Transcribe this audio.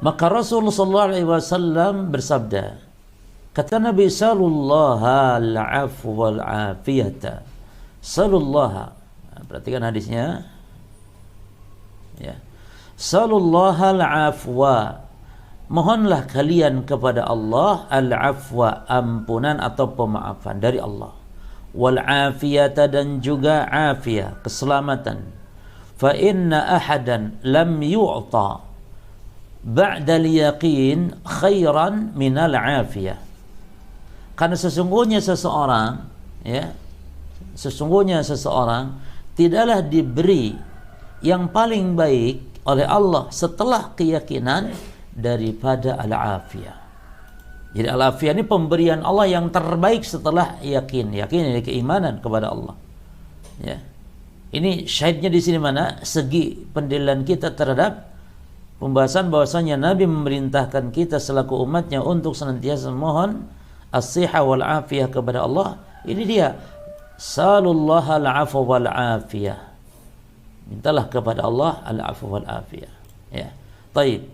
Maka Rasulullah SAW bersabda, kata Nabi, salullaha al-'afwa wal-'afiyata. Salullaha, perhatikan hadisnya ya. Salullaha al-'afwa, mohonlah kalian kepada Allah al-'afwa, ampunan atau pemaafan dari Allah, wal-'afiyata, dan juga afiyah, keselamatan. Fa inna ahadan lam yu'ta ba'dal yaqin khairan minal 'afiyah. Karena sesungguhnya seseorang tidaklah diberi yang paling baik oleh Allah setelah keyakinan daripada al-afiyah. Jadi al-afiyah ini pemberian Allah yang terbaik setelah yakin ini keimanan kepada Allah. Ya. Ini syahidnya di sini mana? Segi pendalilan kita terhadap pembahasan bahwasanya Nabi memerintahkan kita selaku umatnya untuk senantiasa mohon as-sihah wal afiyah kepada Allah. Ini dia, salullaha al-'afwa wal afiyah. Mintalah kepada Allah al-'afwa wal afiyah. Ya. Baik.